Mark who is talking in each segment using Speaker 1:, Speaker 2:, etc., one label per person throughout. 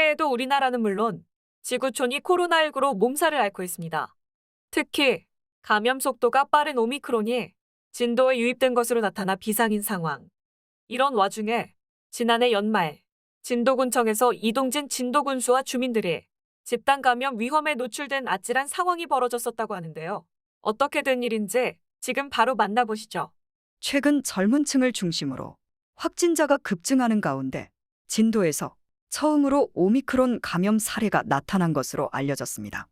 Speaker 1: 새해에도 우리나라는 물론 지구촌이 코로나19로 몸살을 앓고 있습니다. 특히 감염 속도가 빠른 오미크론이 진도에 유입된 것으로 나타나 비상인 상황. 이런 와중에 지난해 연말 진도군청에서 이동진 진도군수와 주민들이 집단 감염 위험에 노출된 아찔한 상황이 벌어졌었다고 하는데요. 어떻게 된 일인지 지금 바로 만나보시죠.
Speaker 2: 최근 젊은 층을 중심으로 확진자가 급증하는 가운데 진도에서 처음으로 오미크론 감염 사례가 나타난 것으로 알려졌습니다.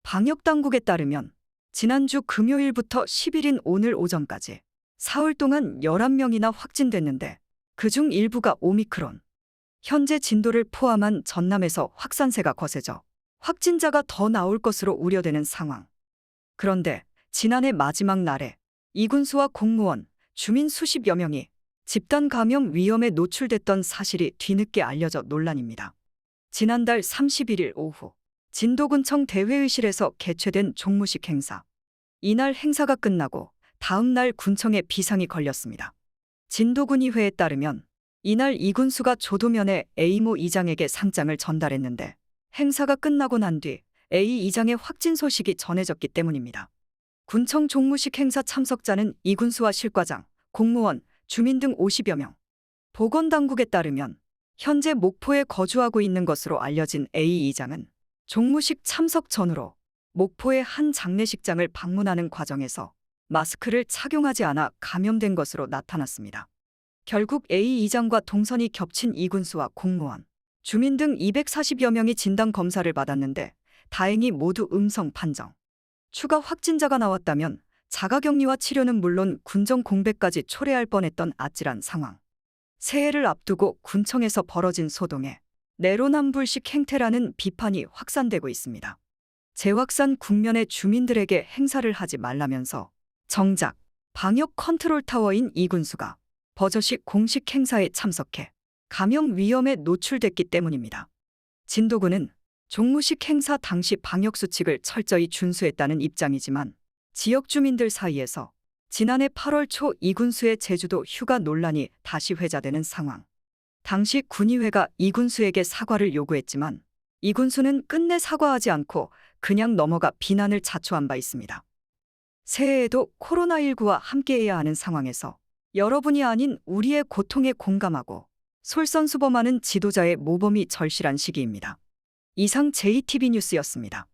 Speaker 2: 방역당국에 따르면 지난주 금요일부터 10일인 오늘 오전까지 사흘 동안 11명이나 확진됐는데 그중 일부가 오미크론. 현재 진도를 포함한 전남에서 확산세가 거세져 확진자가 더 나올 것으로 우려되는 상황. 그런데 지난해 마지막 날에 이군수와 공무원, 주민 수십여 명이 집단 감염 위험에 노출됐던 사실이 뒤늦게 알려져 논란입니다. 지난달 31일 오후 진도군청 대회의실에서 개최된 종무식 행사. 이날 행사가 끝나고 다음 날 군청에 비상이 걸렸습니다. 진도군의회에 따르면 이날 이군수가 조도면에 A모 이장에게 상장을 전달했는데 행사가 끝나고 난 뒤 A 이장의 확진 소식이 전해졌기 때문입니다. 군청 종무식 행사 참석자는 이군수와 실과장, 공무원, 주민 등 50여 명. 보건당국에 따르면 현재 목포에 거주하고 있는 것으로 알려진 A 이장은 종무식 참석 전후로 목포의 한 장례식장을 방문하는 과정에서 마스크를 착용하지 않아 감염된 것으로 나타났습니다. 결국 A 이장과 동선이 겹친 이군수와 공무원, 주민 등 240여 명이 진단 검사를 받았는데 다행히 모두 음성 판정. 추가 확진자가 나왔다면 자가격리와 치료는 물론 군정 공백까지 초래할 뻔했던 아찔한 상황. 새해를 앞두고 군청에서 벌어진 소동에 내로남불식 행태라는 비판이 확산되고 있습니다. 재확산 국면의 주민들에게 행사를 하지 말라면서 정작 방역 컨트롤 타워인 이군수가 버젓이 공식 행사에 참석해 감염 위험에 노출됐기 때문입니다. 진도군은 종무식 행사 당시 방역수칙을 철저히 준수했다는 입장이지만 지역 주민들 사이에서 지난해 8월 초 이군수의 제주도 휴가 논란이 다시 회자되는 상황. 당시 군의회가 이군수에게 사과를 요구했지만 이군수는 끝내 사과하지 않고 그냥 넘어가 비난을 자초한 바 있습니다. 새해에도 코로나19와 함께해야 하는 상황에서 여러분이 아닌 우리의 고통에 공감하고 솔선수범하는 지도자의 모범이 절실한 시기입니다. 이상 JTB 뉴스였습니다.